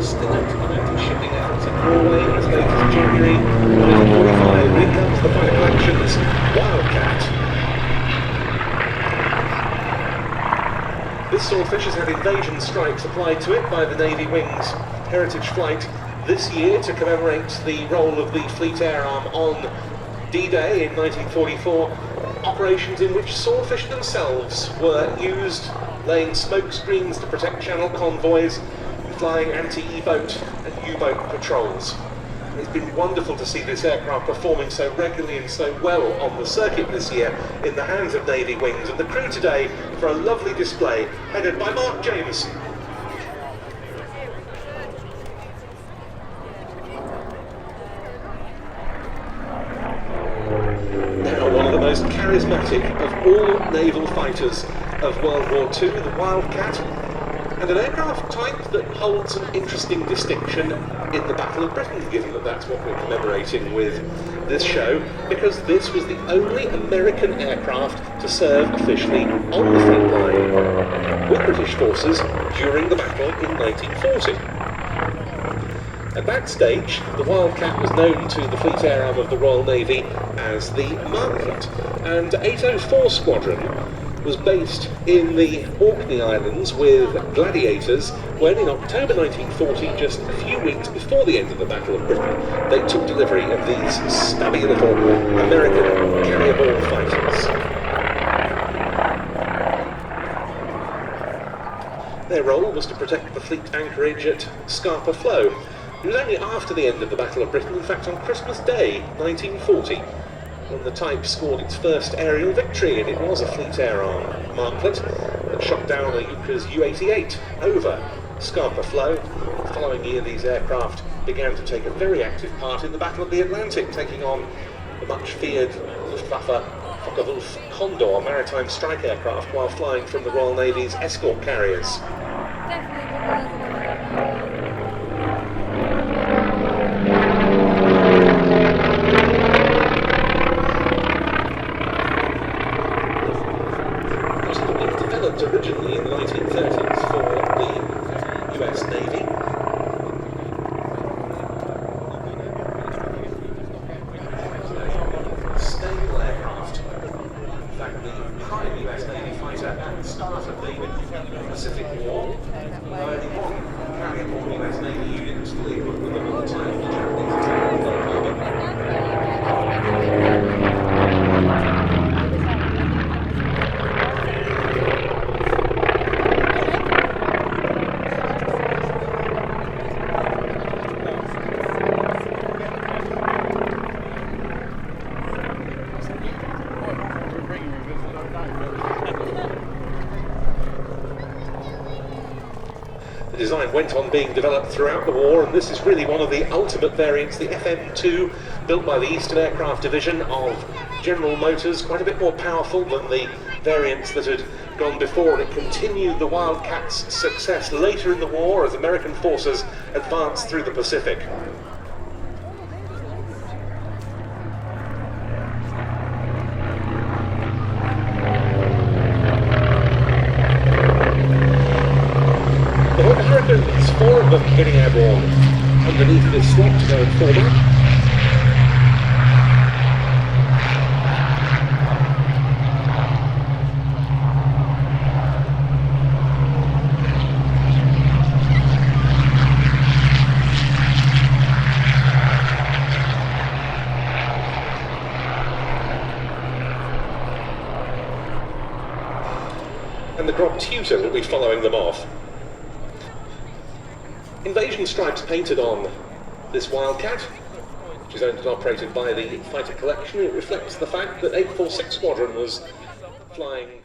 still implementing shipping efforts in Norway as late as January 1945. Here comes the Fighter Collection's Wildcat. This swordfish has had invasion stripes applied to it by the Navy Wings Heritage Flight this year to commemorate the role of the Fleet Air Arm on D-Day in 1944, operations in which swordfish themselves were used, laying smoke screens to protect channel convoys and flying anti-E-boat and U-boat patrols. It's been wonderful to see this aircraft performing so regularly and so well on the circuit this year in the hands of Navy Wings, and the crew today for a lovely display headed by Mark James. Now, one of the most charismatic of all naval fighters of World War II, the Wildcat, and an aircraft type that holds an interesting distinction in the Battle of Britain, given that that's what we're commemorating with this show, because this was the only American aircraft to serve officially on the front line with British forces during the battle in 1940. At that stage, the Wildcat was known to the Fleet Air Arm of the Royal Navy as the Margaret, and 804 Squadron was based in the Orkney Islands with Gladiators when in October 1940, just a few weeks before the end of the Battle of Britain, they took delivery of these stubby little American carrier-ball fighters. Their role was to protect the fleet anchorage at Scapa Flow. It was only after the end of the Battle of Britain, in fact on Christmas Day 1940, when the type scored its first aerial victory, and it was a Fleet Air Arm Marklet that shot down a Yuka's U-88 over Scapa Flow. The following year, these aircraft began to take a very active part in the Battle of the Atlantic, taking on the much-feared Luftwaffe Focke-Wulf Condor maritime strike aircraft while flying from the Royal Navy's escort carriers. Originally in the 1930s for the US Navy. Stable aircraft. In fact, the prime US Navy fighter at the start of the Pacific War. Only one carrier-borne US Navy unit was fully equipped with them at the time of the Japanese attack on Pearl Harbor. The design went on being developed throughout the war, and this is really one of the ultimate variants, the FM2, built by the Eastern Aircraft Division of General Motors, quite a bit more powerful than the variants that had gone before, and it continued the Wildcat's success later in the war as American forces advanced through the Pacific. There's four of them getting airborne underneath this slot to go and form up. And the Grob Tutor will be following them off. Invasion stripes painted on this Wildcat, which is owned and operated by the Fighter Collection. It reflects the fact that 846 Squadron was flying